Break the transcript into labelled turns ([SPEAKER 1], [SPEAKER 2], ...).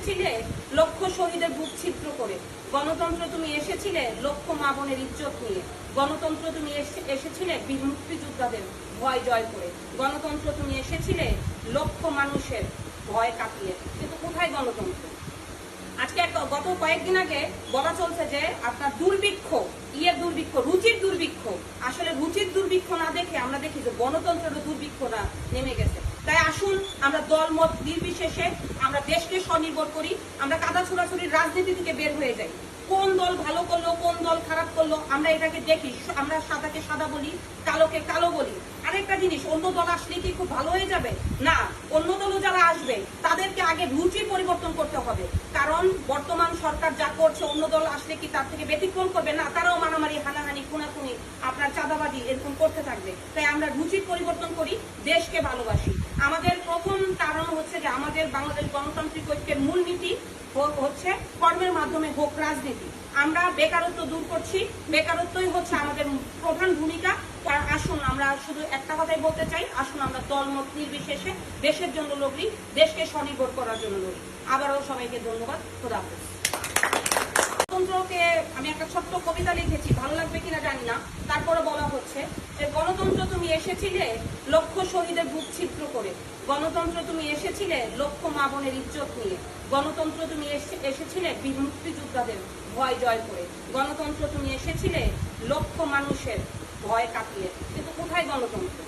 [SPEAKER 1] এসেছিলে লক্ষ শহীদের বুক ছিদ্র করে। গণতন্ত্র তুমি এসেছিলে লক্ষ মা বোনের ইজ্জত নিয়ে। গণতন্ত্র তুমি এসেছিলে বীর মুক্তিযোদ্ধাদের ভয় জয় করে। গণতন্ত্র তুমি এসেছিলে লক্ষ মানুষের ভয় কাটিয়ে। কিন্তু কোথায় গণতন্ত্র? আজকে গত কয়েকদিন আগে বলা চলছে যে আপনার দুর্ভিক্ষ, দুর্ভিক্ষ, রুচির দুর্ভিক্ষ। আসলে রুচির দুর্ভিক্ষ না দেখে আমরা দেখি যে গণতন্ত্রের দুর্ভিক্ষটা নেমে গেছে। তাই আসুন আমরা দল মত নির্বিশেষে আমরা দেশকে স্বনির্ভর করি। আমরা কাদা ছোড়াছুড়ির রাজনীতি থেকে বের হয়ে যাই। কোন দল ভালো করলো, কোন দল খারাপ করলো, আমরা এটাকে দেখি। আমরা সাদাকে সাদা বলি, কালোকে কালো বলি। আরেকটা জিনিস, অন্য দল আসলে কি খুব ভালো হয়ে যাবে? না, অন্য দলও যারা আসবে তাদেরকে আগে রুচি পরিবর্তন করতে হবে। কারণ বর্তমান সরকার যা করছে, অন্য দল আসলে কি তার থেকে ব্যতিক্রম করবে? না, তারাও মারামারি, হানাহানি, খুনাখুনি, আপনার চাঁদাবাজি এরকম করতে থাকবে। তাই আমরা রুচির পরিবর্তন করি, দেশকে ভালোবাসি। আমাদের প্রথম কারণ হচ্ছে যে আমাদের বাংলাদেশ গণতান্ত্রিক ঐক্যের মূলনীতি হচ্ছে কর্মের মাধ্যমে হোক রাজনীতি। আমরা বেকারত্ব দূর করছি, বেকারত্বই হচ্ছে আমাদের প্রধান ভূমিকা। আসুন আমরা শুধু একটা কথাই বলতে চাই, আসুন আমরা দলমত নির্বিশেষে দেশের জন্য লড়ি, দেশকে স্বনির্ভর করার জন্য লড়ি। আবারও সবাইকে ধন্যবাদ। খোদা হাফেজ। গণতন্ত্রকে আমি একটা ছোট্ট কবিতা লিখেছি, ভালো লাগবে কিনা জানি না, তারপরে বলা হচ্ছে যে গণতন্ত্র তুমি এসেছিলে লক্ষ শহীদের বুক ছিদ্র করে। গণতন্ত্র তুমি এসেছিলে লক্ষ মা বোনের ইজ্জত নিয়ে। গণতন্ত্র তুমি এসেছিলে বীর মুক্তিযোদ্ধাদের ভয় জয় করে। গণতন্ত্র তুমি এসেছিলে লক্ষ মানুষের ভয় কাটিয়ে। কিন্তু কোথায় গণতন্ত্র?